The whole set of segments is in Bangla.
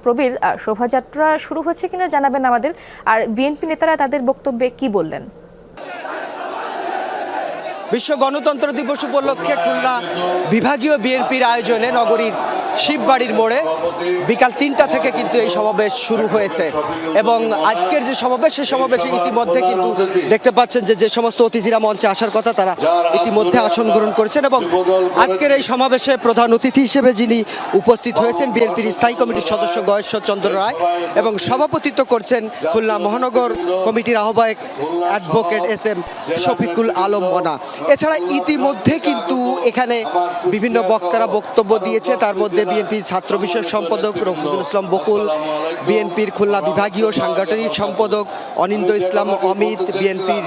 প্রবীর, শোভাযাত্রা শুরু হচ্ছে কিনা জানাবেন আমাদের, আর বিএনপি নেতারা তাদের বক্তব্যে কি বললেন? বিশ্ব গণতন্ত্র দিবস উপলক্ষে খুলনা বিভাগীয় বিএনপির আয়োজনে নগরীর শিববাড়ির মোড়ে বিকাল ৩টা থেকে কিন্তু এই সমাবেশ শুরু হয়েছে এবং আজকের যে সমাবেশ সেই সমাবেশে ইতিমধ্যে কিন্তু দেখতে পাচ্ছেন যে সমস্ত অতিথিরা মঞ্চে আসার কথা তারা ইতিমধ্যে আসন গ্রহণ করেছেন এবং আজকের এই সমাবেশে প্রধান অতিথি হিসেবে যিনি উপস্থিত হয়েছেন বিএনপির স্থায়ী কমিটির সদস্য গয়েশ্বর চন্দ্র রায় এবং সভাপতিত্ব করছেন খুলনা মহানগর কমিটির আহ্বায়ক অ্যাডভোকেট এস.এম. শফিকুল আলম মনা। এছাড়া ইতিমধ্যে কিন্তু এখানে বিভিন্ন বক্তারা বক্তব্য দিয়েছে, তার মধ্যে বিএনপির ছাত্র বিষয়ক সম্পাদক রফিকুল ইসলাম বকুল, বিএনপির খুলনা বিভাগীয় সাংগঠনিক সম্পাদক অনিন্দ ইসলাম অমিত, বিএনপির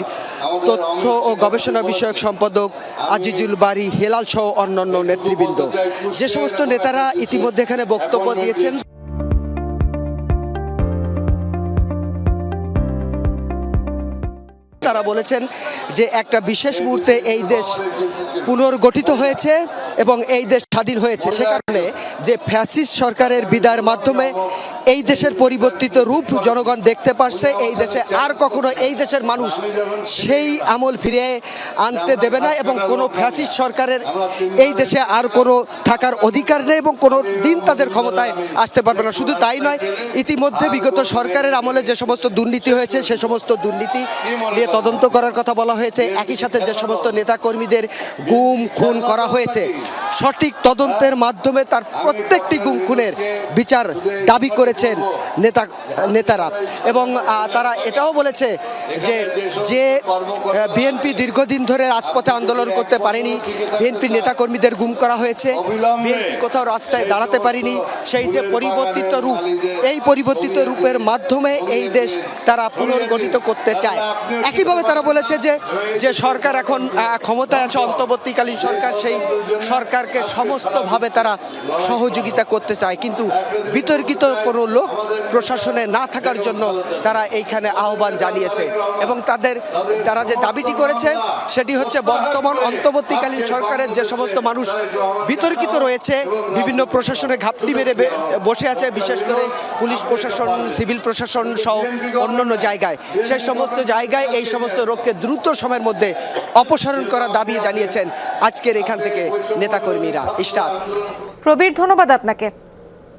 তথ্য ও গবেষণা বিষয়ক সম্পাদক আজিজুল বারী হেলাল সহ অন্যান্য নেতৃবৃন্দ। যে সমস্ত নেতারা ইতিমধ্যে এখানে বক্তব্য দিয়েছেন তারা বলেছেন যে একটা বিশেষ মুহূর্তে এই দেশ পুনর্গঠিত হয়েছে এবং এই দেশ স্বাধীন হয়েছে, সে কারণে যে ফ্যাসিস্ট সরকারের বিদায়ের মাধ্যমে এই দেশের পরিবর্তিত রূপ জনগণ দেখতে পাচ্ছে। এই দেশে আর কখনো এই দেশের মানুষ সেই আমল ফিরে আনতে দেবে না এবং কোনো ফ্যাসিস্ট সরকারের এই দেশে আর কোনো থাকার অধিকার নেই এবং কোনো দিন তাদের ক্ষমতায় আসতে পারবে না। শুধু তাই নয়, ইতিমধ্যে বিগত সরকারের আমলে যে সমস্ত দুর্নীতি হয়েছে সে সমস্ত দুর্নীতি নিয়ে তদন্ত করার কথা বলা হয়েছে। একই সাথে যে সমস্ত নেতাকর্মীদের গুম খুন করা হয়েছে সঠিক তদন্তের মাধ্যমে তার প্রত্যেকটি গুম খুনের বিচার দাবি করেছেন নেতারা এবং তারা এটাও বলেছে যে বিএনপি দীর্ঘদিন ধরে রাজপথে আন্দোলন করতে পারেনি, বিএনপির নেতাকর্মীদের গুম করা হয়েছে, বিএনপি কোথাও রাস্তায় দাঁড়াতে পারেনি, সেই যে পরিবর্তিত রূপ এই পরিবর্তিত রূপের মাধ্যমে এই দেশ তারা পুনর্গঠিত করতে চায়। একইভাবে তারা বলেছে যে সরকার এখন ক্ষমতায় আছে অন্তর্বর্তীকালীন সরকার, সেই সরকারকে সমস্তভাবে তারা সহযোগিতা করতে চায়, কিন্তু বিতর্কিত কোনো লোক প্রশাসনে না থাকার জন্য তারা এইখানে আহ্বান জানিয়েছে এবং তারা যে দাবিটি করেছে সেটি হচ্ছে বর্তমান অন্তর্বর্তীকালীন সরকারের যে সমস্ত মানুষ বিতর্কিত রয়েছে, বিভিন্ন প্রশাসনে ঘাপটি মেরে বসে আছে, বিশেষ করে পুলিশ প্রশাসন, সিভিল প্রশাসন সহ অন্যান্য জায়গায়, সেই সমস্ত জায়গায় এই সমস্ত লোককে দ্রুত সময়ের মধ্যে অপসারণ করার দাবি জানিয়েছেন আজকের এখান থেকে নেতাকর্মীরা। ইশরাত। প্রবীর, ধন্যবাদ আপনাকে।